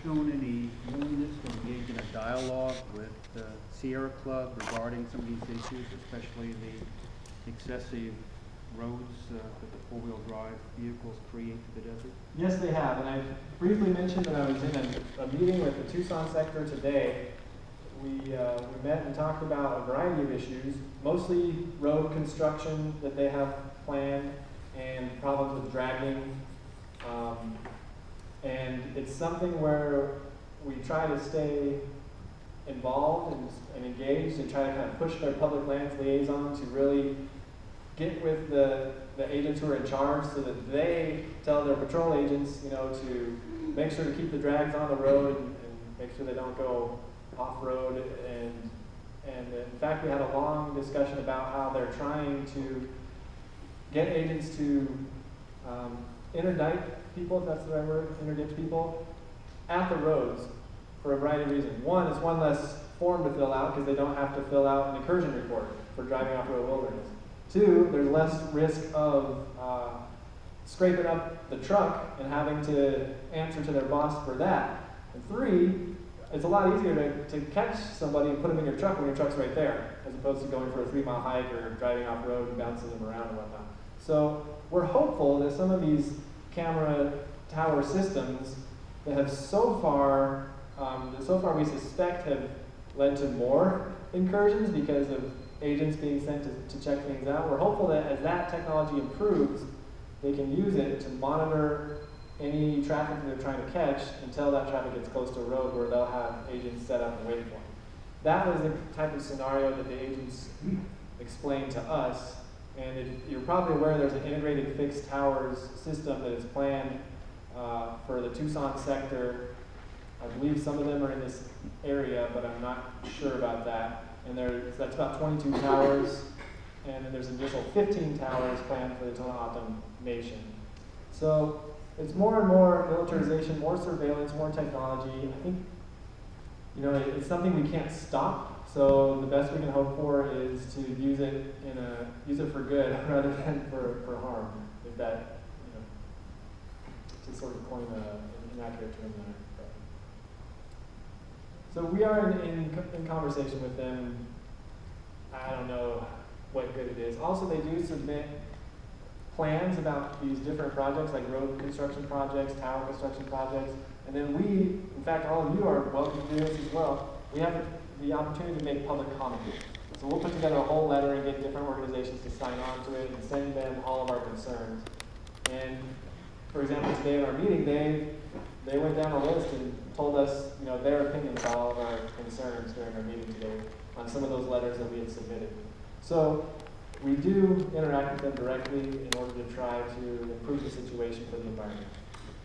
shown any willingness to engage in a dialogue with the Sierra Club regarding some of these issues, especially the excessive roads that the four-wheel drive vehicles create to the desert? Yes, they have, and I briefly mentioned that I was in a meeting with the Tucson sector today. We met and talked about a variety of issues, mostly road construction that they have planned and problems with dragging. And it's something where we try to stay involved and engaged and try to kind of push their public lands liaison to really get with the agents who are in charge so that they tell their patrol agents, to make sure to keep the drags on the road and make sure they don't go off-road. And in fact, we had a long discussion about how they're trying to get agents to interdict people, if that's the right word, interdict people at the roads for a variety of reasons. One, it's one less form to fill out because they don't have to fill out an incursion report for driving off-road wilderness. Two, there's less risk of scraping up the truck and having to answer to their boss for that. And three, it's a lot easier to catch somebody and put them in your truck when your truck's right there, as opposed to going for a 3-mile hike or driving off-road and bouncing them around and whatnot. So we're hopeful that some of these camera tower systems that have so far we suspect have led to more incursions because of agents being sent to check things out. We're hopeful that as that technology improves, they can use it to monitor any traffic that they're trying to catch until that traffic gets close to a road where they'll have agents set up and waiting for them. That was the type of scenario that the agents explained to us. And you're probably aware there's an integrated fixed towers system that is planned for the Tucson sector. I believe some of them are in this area, but I'm not sure about that. And that's about 22 towers, and then there's an additional 15 towers planned for the Tohono O'odham Nation. So it's more and more militarization, more surveillance, more technology. I think, it's something we can't stop. So the best we can hope for is to use it for good rather than for harm. If that, to sort of coin an inaccurate term there. So we are in conversation with them. I don't know what good it is. Also, they do submit plans about these different projects, like road construction projects, tower construction projects. And then we, in fact, all of you are welcome to do this as well. We have the opportunity to make public comment. So we'll put together a whole letter and get different organizations to sign on to it and send them all of our concerns. And for example, today in our meeting, they went down a list and told us, their opinions about all of our concerns during our meeting today on some of those letters that we had submitted. So we do interact with them directly in order to try to improve the situation for the environment.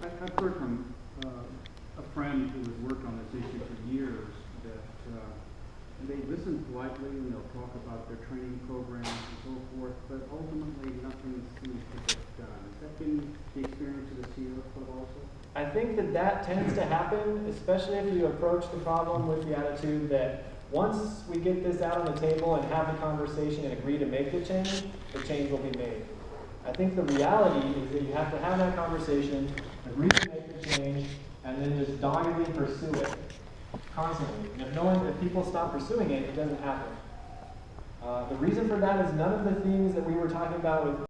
I've heard from a friend who has worked on this issue for years that they listen politely and they'll talk about their training programs and so forth, but ultimately nothing seems to get done. Has that been the experience of the Sierra Club also? I think that tends to happen, especially if you approach the problem with the attitude that once we get this out on the table and have the conversation and agree to make the change will be made. I think the reality is that you have to have that conversation, agree to make the change, and then just doggedly pursue it constantly. And if people stop pursuing it, it doesn't happen. The reason for that is none of the things that we were talking about with